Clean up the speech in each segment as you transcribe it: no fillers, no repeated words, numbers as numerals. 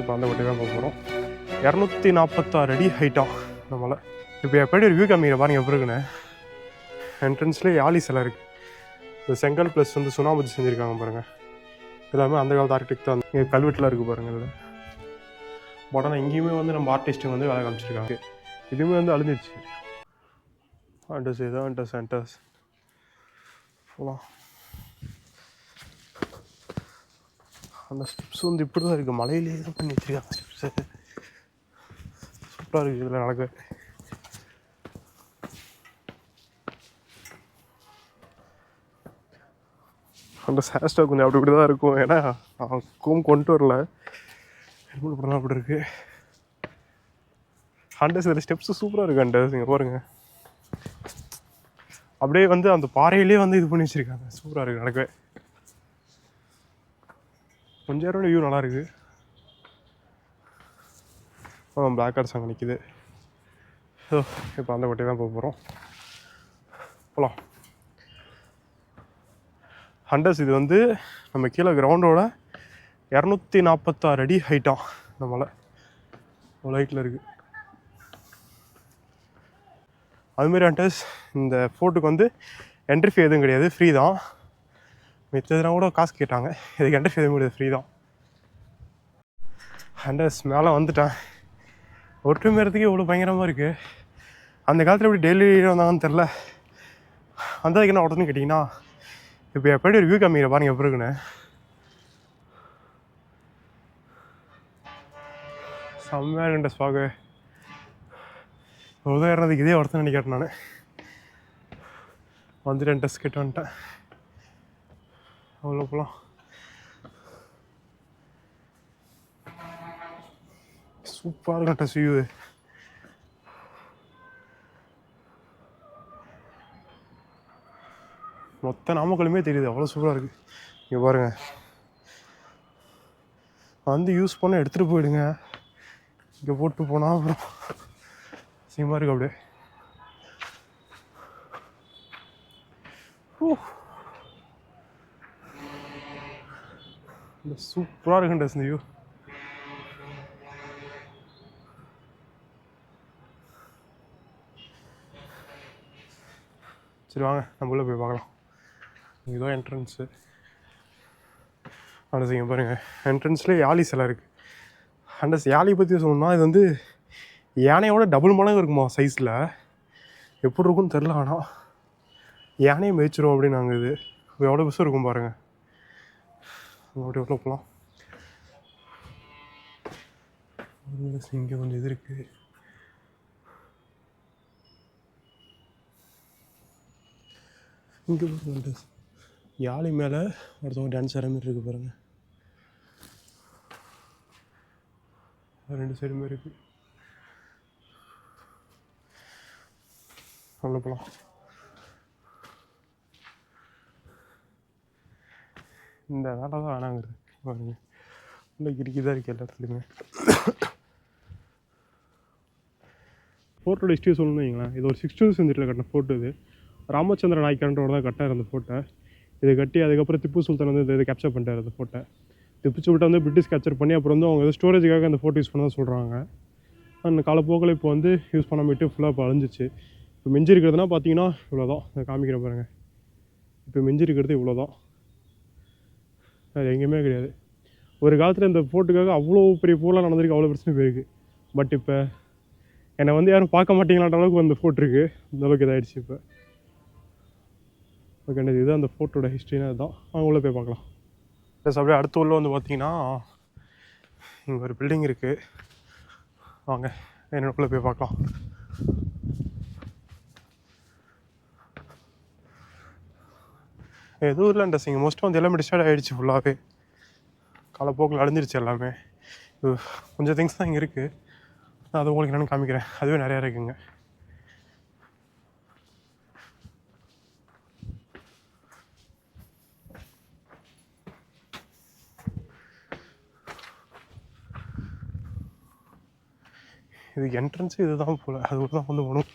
இப்போ அந்த வட்டி தான் போக போகிறோம். 246 அடி ஹைட்டாக நம்மளை. இப்போ எப்படி ரிவ்யூ காமிக்கிற பாருங்க எப்படி இருக்குன்னு. என்ட்ரன்ஸ்லேயே யாழி சிலை இருக்குது. இந்த செங்கல் ப்ளஸ் வந்து சுண்ணாம்பு செஞ்சுருக்காங்க பாருங்கள். எல்லாமே அந்த காலத்து ஆர்கிடெக்ட் தான். இங்கே கல்வெட்டில் இருக்குது பாருங்கள். இதில் பட் ஆனால் இங்கேயுமே வந்து நம்ம ஆர்டிஸ்ட்டுங்க வந்து வேலை காமிச்சிருக்காங்க. இதுவுமே வந்து அழிஞ்சிருச்சு. அண்டர்ஸ் இதான் அண்டர்ஸ் அண்டர்ஸ் போகலாம். அந்த ஸ்டெப்ஸ் வந்து இப்படி தான் இருக்குது. மலையிலே தான் பண்ணி வச்சுருக்காங்க ஸ்டெப்ஸு. சூப்பராக இருக்குது இதில் நடக்க. அந்த சேஸ்டாக கொஞ்சம் அப்படி இப்படி தான் இருக்கும். ஏன்னா அவன் கொண்டு வரல. ஹெல்மெட் போடலாம் அப்படி இருக்குது. அண்டர்ஸ் இதில் ஸ்டெப்ஸு சூப்பராக இருக்குது. அண்டர்ஸ் இங்கே பாருங்க. அப்படியே வந்து அந்த பாறையிலே வந்து இது பண்ணி வச்சுருக்காங்க. சூப்பராக இருக்குது நடக்கவே. கொஞ்சம் நேரம் வியூ நல்லா இருக்குது. பிளாக் கார்ட்ஸ் அங்கே நிற்கிது. ஸோ இப்போ அந்த கோட்டை தான் போக போகிறோம். போகலாம். ஹண்டர்ஸ் இது வந்து நம்ம கீழே கிரவுண்டோட 246 அடி ஹைட்டாக நம்மளை அவ்வளோ ஹைட்டில் இருக்குது. அதுமாரி ஹண்டர்ஸ் இந்த ஃபோர்ட்டுக்கு வந்து என்ட்ரி ஃபீ எதுவும் கிடையாது, ஃப்ரீ தான். மிச்சதுனா கூட காசு கேட்டாங்க. இதுக்கு என்ட்ரி ஃபீ எதுவும் கிடையாது, ஃப்ரீ தான். ஹண்டர்ஸ் மேலே வந்துட்டேன். ஒற்றுமைறதுக்கு இவ்வளோ பயங்கரமாக இருக்குது. அந்த காலத்தில் எப்படி டெய்லி வந்தாங்கன்னு தெரில. வந்ததுக்கு என்ன உடனே கேட்டிங்கன்னா இப்போ எப்படி ரிவ்யூ காமிக்கிற பாருங்க எப்படி இருக்குன்னு. செம்மையாக இருக்குண்ட ஸ்பாகு. இவ்வளோதான் ஏறதுக்கு இதே ஒருத்தன் நினைக்கிறேன். நான் வந்துட்டேன், டெஸ்ட் கிட்ட வந்துட்டேன். அவ்வளோ போகலாம். சூப்பராக இருக்கும் டெஸ்ட் வியூ. மொத்த நாமக்கலுமே தெரியுது, அவ்வளோ சூப்பராக இருக்குது. இங்கே பாருங்கள், வந்து யூஸ் பண்ண எடுத்துகிட்டு போயிடுங்க. இங்கே போட்டு போனால் அப்புறம் சீமாக இருக்குது அப்படியே. இந்த சூப்பராக இருக்குண்ட இந்த வியூ. சரி வாங்க நம்ம உள்ளே போய் பார்க்கலாம். இதுதான் என்ட்ரன்ஸு. அண்டர்ஸ் இங்கே பாருங்கள், என்ட்ரன்ஸ்லேயே யாழி சிலை இருக்குது. அண்டர்ஸ் யாழி பற்றி சொல்லணும்னா இது வந்து யானையோட டபுள் மடங்கு இருக்குமா சைஸில். எப்படி இருக்குன்னு தெரில. ஆனால் யானையை மேய்ச்சிரும் அப்படின்னு நாங்கள். இது எவ்வளோ பெருசாக இருக்கும் பாருங்கள். அப்படி எவ்வளோ போகலாம். இங்கே கொஞ்சம் இது இருக்குது. இங்கே பாருங்கள், யாழி மேலே ஒருத்தவங்க டான்ஸ் ஆகிற மாதிரி இருக்குது பாருங்கள். ரெண்டு சைடுமே இருக்குது. அவ்வளோ போகலாம். இந்த வேலை தான் வேணாங்கிறது பாருங்க. இல்லை கிரிக்கிதான் இருக்குது எல்லா இடத்துலையுமே. ஃபோர்ட்டோட ஹிஸ்ட்ரி சொல்லணும்னு வைங்களேன். இது ஒரு 16th செஞ்சுரியில் கட்டின ஃபோர்ட்டு. இது ராமச்சந்திர நாயக்கன்றோட தான் கட்டார் அந்த ஃபோர்ட்டை. இதை கட்டி அதுக்கப்புறம் திப்பு சுல்தான் வந்து இதை கேப்சர் பண்ணிட்டார் அந்த ஃபோர்ட்டை. திப்பு சுல்தான் வந்து பிரிட்டிஷ் கேப்சர் பண்ணி அப்புறம் வந்து அவங்க ஸ்டோரேஜுக்காக அந்த ஃபோட்டோ யூஸ் பண்ண தான் சொல்கிறாங்க. அந்த காலப்போக்கில் இப்போ வந்து யூஸ் பண்ண போய்ட்டு ஃபுல்லாக இப்போ அழிஞ்சிச்சு. இப்போ மிஞ்சி இருக்கிறதுனா பார்த்தீங்கன்னா இவ்வளோ தான். நான் காமிக்கிறேன் பாருங்கள். இப்போ மிஞ்சி இருக்கிறது இவ்வளோ தான், அது எங்கேயுமே கிடையாது. ஒரு காலத்தில் இந்த ஃபோர்ட்டுக்காக அவ்வளோ பெரிய போர்லாம் நடந்திருக்கு, அவ்வளோ பிரச்சனை போயிருக்கு. பட் இப்போ என்னை வந்து யாரும் பார்க்க மாட்டீங்களான்ற அளவுக்கு அந்த ஃபோர்ட் இருக்குது. அந்த அளவுக்கு இதாகிடுச்சு இப்போ. ஓகே, இதுதான் அந்த ஃபோர்ட்டோட ஹிஸ்ட்ரினா இதுதான். அவங்க உள்ளே போய் பார்க்கலாம். ப்ளஸ் அப்படியே அடுத்த உள்ள வந்து பார்த்தீங்கன்னா இங்கே ஒரு பில்டிங் இருக்குது. வாங்க என்னோடக்குள்ளே போய் பார்க்கலாம். எதுவும் இல்லை இந்த இங்கே மோஸ்ட்டாக வந்து எல்லாமே டிஸ்டார்ட் ஆகிடுச்சு ஃபுல்லாகவே. காலப்போக்கில் அழிஞ்சிருச்சு எல்லாமே. கொஞ்சம் திங்ஸ் தான் இங்கே இருக்குது. அது உங்களுக்கு என்னென்னு காமிக்கிறேன். அதுவே நிறையா இருக்குங்க. இதுக்கு என்ட்ரன்ஸு இது தான் போல். அது கூட தான் வந்து ஒன்றும்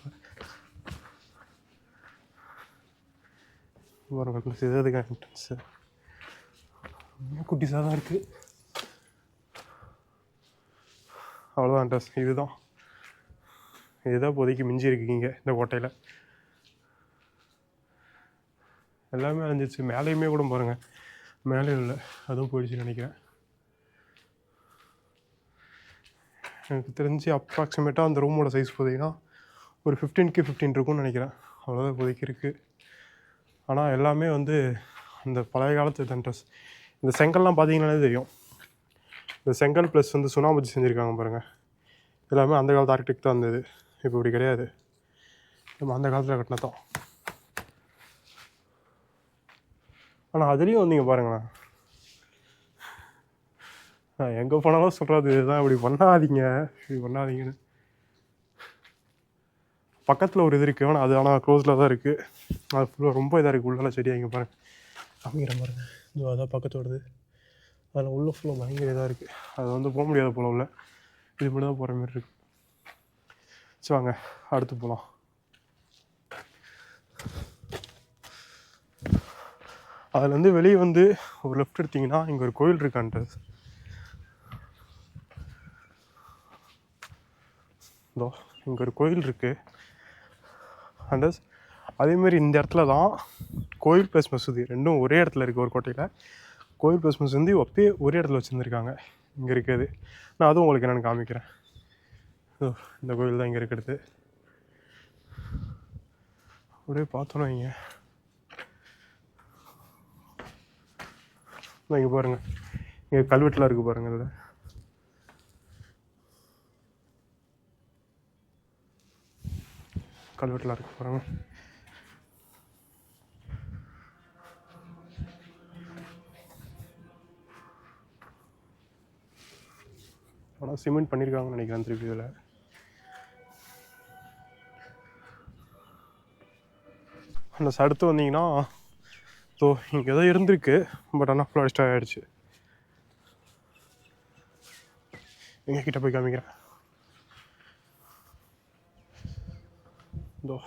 இதுக்கு என்ட்ரன்ஸு குட்டிஸாக தான் இருக்குது. அவ்வளோதான் ட்ரெஸ். இதுதான் இப்போதைக்கு மிஞ்சி இருக்குங்க இந்த கோட்டையில். எல்லாமே அழிஞ்சிச்சு. மேலேயுமே கூட பாருங்கள், மேலே இல்லை, அதுவும் போயிடுச்சுன்னு நினைக்கிறேன். எனக்கு தெரிஞ்சு அப்ராக்சிமேட்டாக அந்த ரூமோட சைஸ் பார்த்தீங்கன்னா ஒரு 15x15 இருக்கும்னு நினைக்கிறேன். அவ்வளோதான் இப்போதைக்கு இருக்குது. ஆனால் எல்லாமே வந்து அந்த பழைய காலத்து தான் ட்ரெஸ். இந்த செங்கல்லாம் பார்த்தீங்கன்னாலே தெரியும். இந்த செங்கல் ப்ளஸ் வந்து சுண்ணாம்பு செஞ்சுருக்காங்க பாருங்கள். எல்லாமே அந்த காலத்து ஆர்கிடெக்ட் தான் இருந்தது. இப்போ இப்படி கிடையாது, நம்ம அந்த காலத்தில் கட்டினதான். ஆனால் அதுலேயும் வந்தீங்க பாருங்களேன், நான் எங்கே போனாலும் சொல்கிறது இதுதான், இப்படி பண்ணாதீங்கன்னு. பக்கத்தில் ஒரு இது இருக்குது, ஆனால் அது ஆனால் க்ளோஸில் தான் இருக்குது. அது ஃபுல்லாக ரொம்ப இதாக இருக்குது. உள்ளெல்லாம் செடியாக இங்கே பாருங்கள், காமிக்கிறேன் பாருங்கள். இது அதான் பக்கத்தோடது. அதில் உள்ள ஃபுல்லாக பயங்கர இதாக இருக்குது. அது வந்து போக முடியாத போல உள்ள, இது மட்டும் தான் போகிற மாதிரி இருக்குது. சரி வாங்க அடுத்து போகலாம். அதுலேருந்து வெளியே வந்து ஒரு லெஃப்ட் எடுத்திங்கன்னா இங்கே ஒரு கோயில் இருக்கான்றது. இதோ இங்கே ஒரு கோயில் இருக்குது. அண்டஸ் அதேமாரி இந்த இடத்துல தான் கோயில் ப்ளஸ் மசூதி ரெண்டும் ஒரே இடத்துல இருக்குது. ஒரு கோட்டையில் கோயில் ப்ளஸ் மசூதி அப்பயே ஒரே இடத்துல வச்சுருந்துருக்காங்க. இங்கே இருக்குது. நான் அதுவும் உங்களுக்கு என்னென்னு காமிக்கிறேன். இந்த கோயில் தான் இங்கே இருக்கிறது. அப்படியே பார்த்தோன்னா இங்கே இங்கே பாருங்கள், இங்கே கல்வெட்டுலாம் இருக்குது பாருங்கள். இதில் கல்வெட்டுலாம் இருக்குது பாருங்கள். ஆனால் சிமெண்ட் பண்ணியிருக்காங்கன்னு நினைக்கிறேன் திருப்பி இதில். அந்த அடுத்து வந்தீங்கன்னா ஸோ இங்கே எதோ இருந்திருக்கு, பட் ஆனால் ஃபுல்லாக டிஸ்ட்ராய் ஆகிடுச்சு. எங்கள் கிட்டே போய் காமிக்கிறேன். இதோ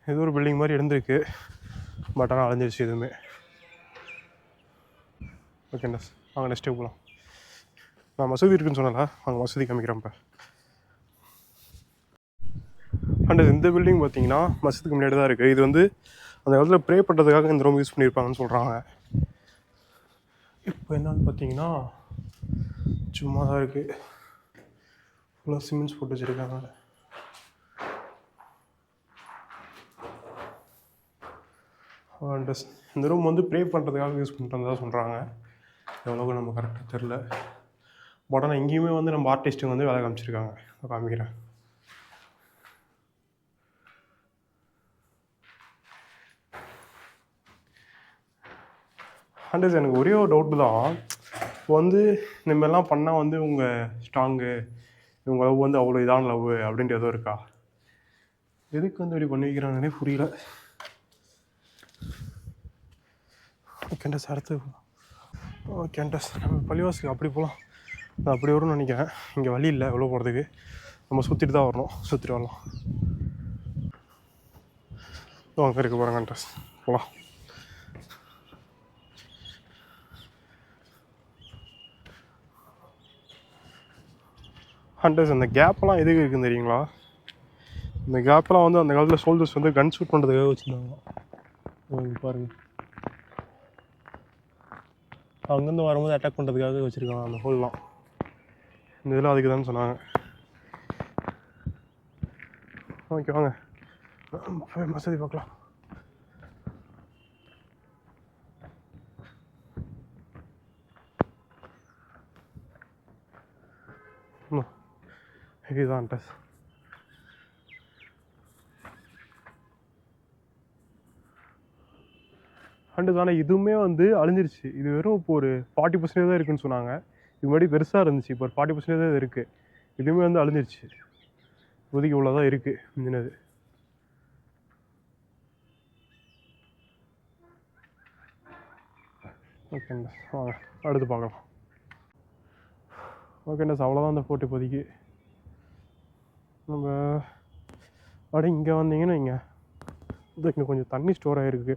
ஏதோ ஒரு பில்டிங் மாதிரி இருந்திருக்கு, பட் ஆனால் அழிஞ்சிருச்சு எதுவுமே. ஓகேண்ணா, வாங்க நெக்ஸ்ட்டே போகலாம். நான் மசூதி இருக்குன்னு சொன்னல, அங்கே மசூதி காமிக்கிறேன் இப்போ. அண்ட் இந்த பில்டிங் பார்த்தீங்கன்னா மசூதிக்கு முன்னாடி தான் இருக்குது. இது வந்து அந்த காலத்தில் ப்ரே பண்ணுறதுக்காக இந்த ரூம் யூஸ் பண்ணியிருப்பாங்கன்னு சொல்கிறாங்க. இப்போ என்னன்னு பார்த்தீங்கன்னா சும்மா தான் இருக்குது. ஃபுல்லாக சிமெண்ட்ஸ் போட்டு வச்சுருக்காங்க. அண்ட் இந்த ரூம் வந்து ப்ரே பண்ணுறதுக்காக யூஸ் பண்ணுறதா சொல்கிறாங்க. எவ்வளோக்கு நம்ம கரெக்டாக தெரில. பட் ஆனால் இங்கேயுமே வந்து நம்ம ஆர்டிஸ்ட்டுங்க வந்து வேலை காமிச்சிருக்காங்க. காமிக்கிறேன். அண்ட் எனக்கு ஒரே ஒரு டவுட்டு தான். இப்போ வந்து இந்த மாதிரிலாம் பண்ணால் வந்து உங்கள் ஸ்ட்ராங்கு, இவங்க லவ் வந்து அவ்வளோ இதான லவ் அப்படின்ட்டு எதுவும் இருக்கா? எதுக்கு வந்து இப்படி பண்ணி வைக்கிறாங்கன்னே புரியல. ஓகேண்டஸ் அடுத்து ஓகேண்டஸ் நம்ம பள்ளிவாசலுக்கு அப்படி போகலாம். நான் அப்படி வரும்னு நினைக்கிறேன். இங்கே வழி இல்லை எவ்வளோ போகிறதுக்கு, நம்ம சுற்றிட்டு தான் வரணும். சுற்றிட்டு வரலாம். அங்கே இருக்க போகிறாங்க ட்ரெஸ் போகலாம். ஹண்ட்ரஸ் அந்த கேப்லாம் எதுக்கு இருக்குன்னு தெரியுங்களா? இந்த கேப்லாம் வந்து அந்த காலத்தில் சோல்ஜர்ஸ் வந்து கன் ஷூட் பண்ணுறதுக்காக வச்சுருந்தாங்க. பாருங்கள், அங்கேருந்து வரும்போது அட்டாக் பண்ணுறதுக்காக வச்சுருக்காங்க அந்த ஹோல்லாம். இந்த இதில் அதுக்கு தான் சொன்னாங்க. ஓகே வாங்க மசூதி பார்க்கலாம். இதுதான் ட்ரெஸ். அண்டு ஆனால் இதுவுமே வந்து அழிஞ்சிருச்சு. இது வெறும் இப்போ ஒரு 40% தான் இருக்குதுன்னு சொன்னாங்க. இது முன்னாடி பெருசாக இருந்துச்சு, இப்போ ஒரு 40% தான் இருக்குது. இதுவுமே வந்து அழிஞ்சிருச்சு. இப்போதைக்கு இவ்வளோ தான் இருக்குது மிஞ்சினது. ஓகேண்ணா வாங்க அடுத்து பார்க்கலாம். ஓகேண்ணா அவ்வளோதான் அந்த ஃபோட்டோ இப்போதைக்கு. நம்ம அப்படி இங்கே வந்தீங்கன்னா இங்கே இங்கே கொஞ்சம் தண்ணி ஸ்டோர் ஆகிருக்கு.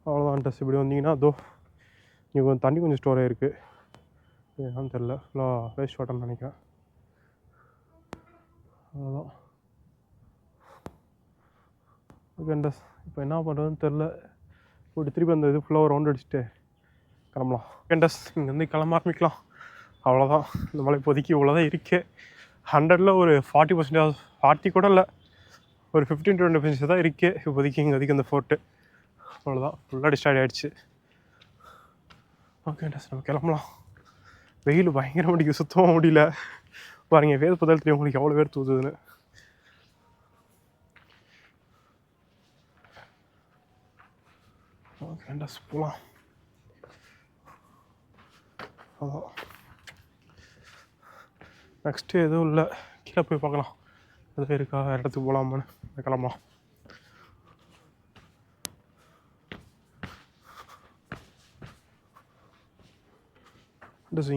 அவ்வளோதான் ட்ரெஸ். இப்படி வந்தீங்கன்னா அதோ இங்கே கொஞ்சம் தண்ணி கொஞ்சம் ஸ்டோர் ஆகிருக்கு. என்னன்னு தெரில, ஃபுல்லாக வேஸ்ட் வாட்டர்னு நினைக்கிறேன். அவ்வளோதான். ஓகேண்டஸ், இப்போ என்ன பண்ணுறதுன்னு தெரில. போய்ட்டு திருப்பி அந்த இது ஃபுல்லாக ரவுண்ட் அடிச்சுட்டு கிளம்பலாம். ஓகேண்டஸ், இங்கேருந்து கிளம்ப ஆரம்பிக்கலாம். அவ்வளோதான். இந்த மலை இப்போதைக்கு இவ்வளோதான் இருக்குது. 100ல் ஒரு 40%, 40 கூட இல்லை, ஒரு 15-20% தான் இருக்குது இப்போதைக்கு இங்கே அந்த ஃபோர்ட்டு. அவ்வளோதான், ஃபுல்லாக டிஸ்ட்ராய்ட் ஆகிடுச்சு. ஓகேண்டஸ், நம்ம கிளம்பலாம். வெயில் பயங்கர அடிக்குது, சுத்தமாக முடியல. பாருங்க, வேர் புதல் தெரியும் உங்களுக்கு எவ்வளோ பேர் தூதுன்னு. ஓகேண்டஸ், போகலாம். அதான் நெக்ஸ்ட்டு எதுவும் இல்லை, கீழே போய் பார்க்கலாம் எதுவும் இருக்கா, வேறு இடத்துக்கு போகலாமான்னு. கிளம்பலாம்.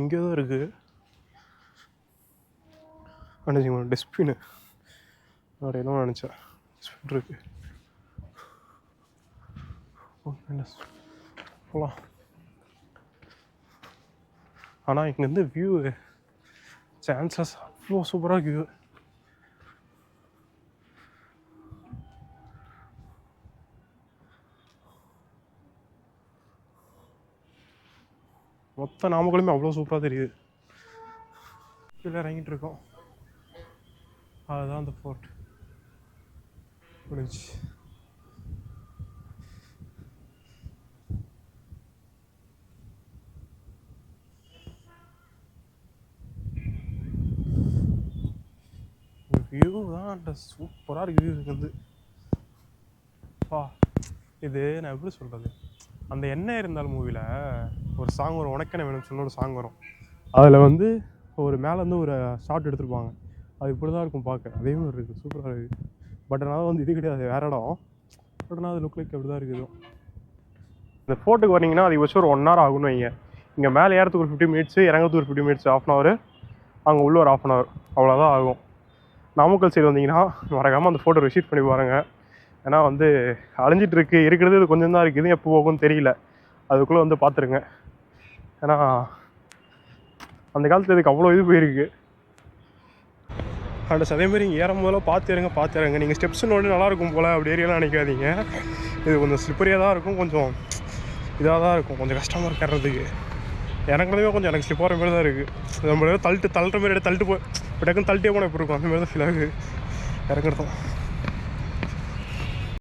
இங்கே தான் இருக்குது டஸ்ட்பின்னு. வேறு என்ன நினச்சேன், டஸ்ட்பின் இருக்குது. ஓகே, போகலாம். ஆனால் இங்கேருந்து வியூ சான்சஸ் அவ்வளோ சூப்பராக வியூ. மொத்த நாமக்கலுமே அவ்வளோ சூப்பராக தெரியுது. கீழே இறங்கிட்டு இருக்கோம். அதுதான் அந்த ஃபோர்ட் முடிஞ்சு. வியூ தான் சூப்பராக இருக்குது. வியூ இருக்குது. இது நான் எப்படி சொல்கிறது, அந்த என்ன இருந்தாலும் மூவியில் ஒரு சாங் வரும், உனக்கென்ன வேணும்னு சொன்ன ஒரு சாங் வரும். அதில் வந்து ஒரு மேலேருந்து ஒரு ஷார்ட் எடுத்துருப்பாங்க. அது இப்படி தான் இருக்கும் பார்க்க, அதே மாதிரி இருக்குது, சூப்பராக இருக்குது. பட் அதனால் வந்து இது கிடையாது, வேறு இடம். பட் ஆனால் அது லுக் லைக் அப்படி தான் இருக்குது. இந்த ஃபோர்ட்டுக்கு வரீங்கன்னா அது வச்சு ஒரு 1 hour ஆகும்னு வைங்க. இங்கே மேலே ஏறத்துக்கு ஒரு 50 minutes, இறங்கிறதுக்கு ஒரு 50 minutes, 1/2 hour, அங்கே உள்ள ஒரு 1/2 hour, அவ்வளோதான் ஆகும். நாமக்கல் சைடு வந்தீங்கன்னா மறக்காமல் அந்த ஃபோட்டோ விசிட் பண்ணி பாருங்கள். ஏன்னா வந்து அழிஞ்சிட்ருக்கு, இருக்கிறது இது கொஞ்சம் தான் இருக்குது, எப்போ போகும்னு தெரியல. அதுக்குள்ளே வந்து பார்த்துருங்க. ஏன்னா அந்த காலத்தில் இதுக்கு அவ்வளோ இது போயிருக்கு. அண்ட் அதேமாதிரி இங்கே ஏறும் போதெல்லாம் பார்த்துருங்க. நீங்கள் ஸ்டெப்ஸ் நோடி நல்லாயிருக்கும் போல் அப்படி ஏரியெல்லாம் நினைக்காதீங்க. இது கொஞ்சம் ஸ்லிப்பரியாக தான் இருக்கும், கொஞ்சம் இதாக தான் இருக்கும், கொஞ்சம் கஷ்டமாக இருக்கிறதுக்கு. இறங்குறதுமே கொஞ்சம் எனக்கு ஸ்லிப் ஆகிற மாதிரி தான் இருக்குது. நம்ம தள்ளுற மாதிரி தள்ளிட்டு போய் டக்குன்னு தள்ளிட்டே போனால் எப்படி இருக்கும், அந்த மாதிரி தான் ஃபீல் ஆகுது இறங்குறதும்.